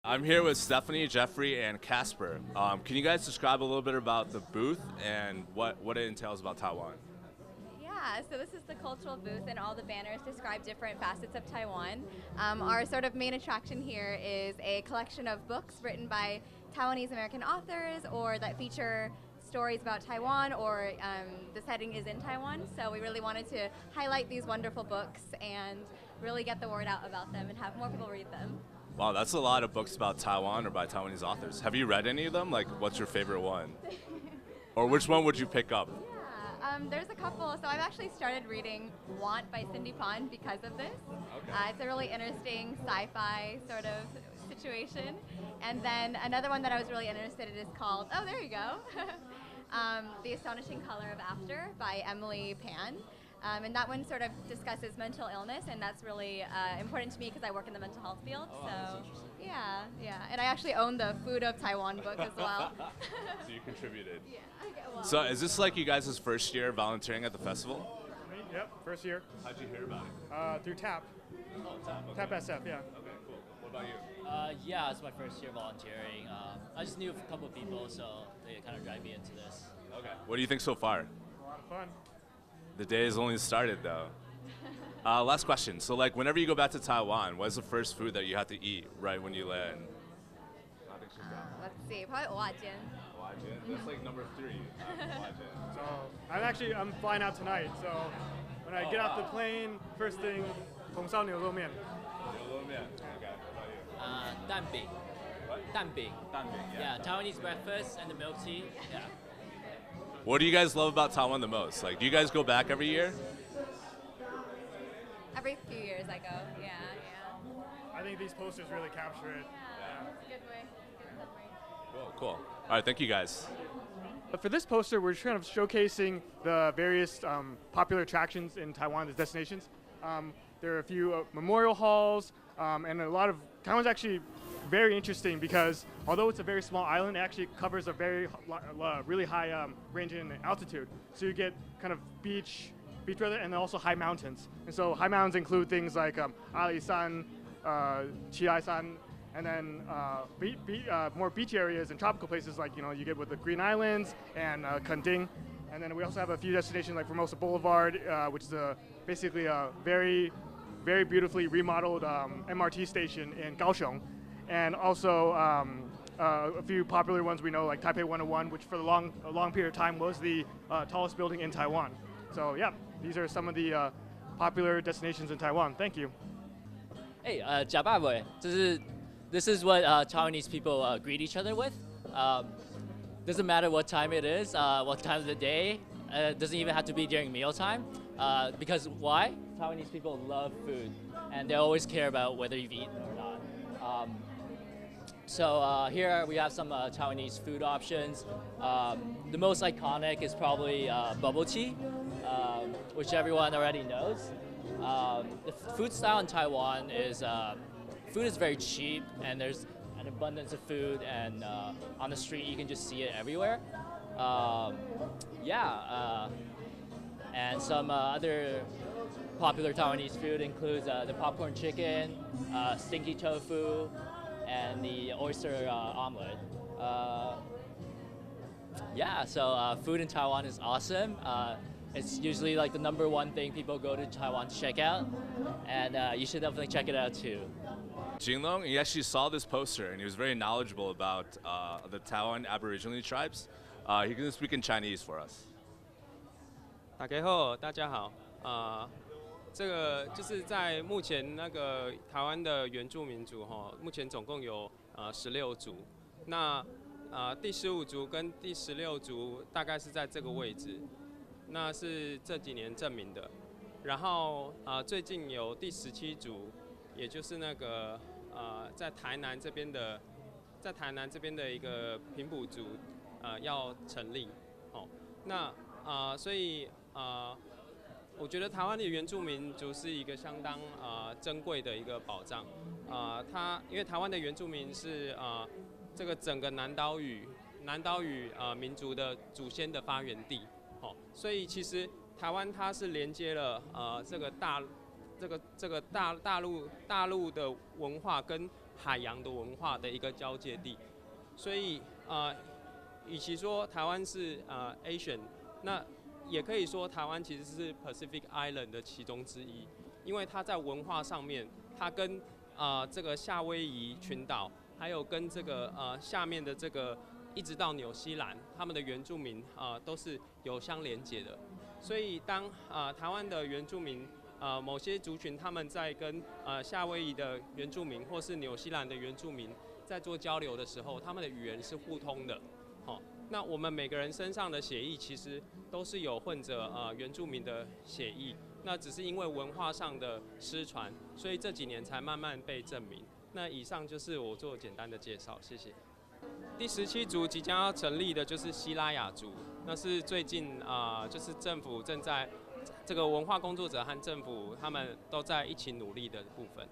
I'm here with Stephanie, Jeffrey, and Casper. Can you guys describe a little bit about the booth and what it entails about Taiwan? Yeah, so this is the cultural booth, and all the banners describe different facets of Taiwan. Our sort of main attraction here is a collection of books written by Taiwanese American authors or that feature stories about Taiwan, or the setting is in Taiwan. So we really wanted to highlight these wonderful books and really get the word out about them and have more people read them. Wow, that's a lot of books about Taiwan or by Taiwanese authors. Have you read any of them? Like, what's your favorite one? Or which one would you pick up? Yeah, there's a couple. So I've actually started reading Want by Cindy Pon because of this. Okay. It's a really interesting sci-fi sort of situation. And then another one that I was really interested in is called, oh, there you go, The Astonishing Color of After by Emily Pan. And that one sort of discusses mental illness, and that's really important to me because I work in the mental health field. Oh, that's interesting. Yeah. And I actually own the Food of Taiwan book as well. So you contributed. Yeah. Okay, well. So is this like you guys' first year volunteering at the festival? Me? Yep, first year. How'd you hear about it? Through TAP. Oh, Tap. Okay. TAP SF, yeah. Okay, cool. What about you? Yeah, it's my first year volunteering. I just knew a couple of people, so they kind of dragged me into this. Okay. What do you think so far? A lot of fun. The day has only started, though. Last question. So, like, whenever you go back to Taiwan, what is the first food that you have to eat right when you land? Let's see, probably Owajian. That's like number 3. So I'm flying out tonight. So when I get off the plane, first thing, 红烧牛肉面. Okay. What about you? 蛋饼. What? 蛋饼. Yeah. Yeah, Taiwanese breakfast and the milk tea. Yeah. What do you guys love about Taiwan the most? Like, do you guys go back every year? Every few years I go. Yeah. I think these posters really capture it. Yeah. It's a good way. Good summary. Cool. All right, thank you guys. But for this poster, we're kind of showcasing the various popular attractions in Taiwan as destinations. There are a few memorial halls, and a lot of Taiwan's actually very interesting because although it's a very small island, it actually covers a very really high range in altitude. So you get kind of beach weather and also high mountains. And so high mountains include things like Ali-san, Chiai-san, and then more beach areas and tropical places like you get with the Green Islands and Kenting. And then we also have a few destinations like Formosa Boulevard, which is basically a very, very beautifully remodeled MRT station in Kaohsiung. And also a few popular ones we know, like Taipei 101, which for a long period of time was the tallest building in Taiwan. So yeah, these are some of the popular destinations in Taiwan. Thank you. Hey, 假爸爸, this is what Taiwanese people greet each other with. Doesn't matter what time it is, what time of the day. Doesn't even have to be during mealtime. Because why? Taiwanese people love food, and they always care about whether you've eaten or not. So here we have some Taiwanese food options. The most iconic is probably bubble tea, which everyone already knows. The food style in Taiwan is food is very cheap, and there's an abundance of food, and on the street you can just see it everywhere. And some other popular Taiwanese food includes the popcorn chicken, stinky tofu, and the oyster omelet. So food in Taiwan is awesome. It's usually like the #1 thing people go to Taiwan to check out, and you should definitely check it out too. Jinglong, he actually saw this poster and he was very knowledgeable about the Taiwan Aboriginal tribes. He can speak in Chinese for us. 大家好，大家好。这个就是在目前那个台湾的原住民族目前总共有16族。那第15族跟第16族大概是在这个位置，那是这几年证明的。然后最近有第17族，也就是那个在台南这边的一个平埔族要成立。所以我觉得台湾的原住民族是一个相当珍贵的一个宝藏。因为台湾的原住民是这个整个南岛语民族的祖先的发源地。所以其实台湾它是连接了这个大陆的文化跟海洋的文化的一个交界地。所以与其说台湾是Asian， 那也可以说台湾其实是 Pacific Island 的其中之一，因为它在文化上面，它跟这个夏威夷群岛，还有跟这个下面的这个一直到纽西兰，他们的原住民都是有相连结的。所以当台湾的原住民某些族群他们在跟夏威夷的原住民或是纽西兰的原住民在做交流的时候，他们的语言是互通的。那我们每个人身上的血液其实都是有混着原住民的血液，那只是因为文化上的失传，所以这几年才慢慢被证明。那以上就是我做简单的介绍，谢谢。第17族即将要成立的就是西拉雅族，那是最近就是政府正在这个文化工作者和政府他们都在一起努力的部分。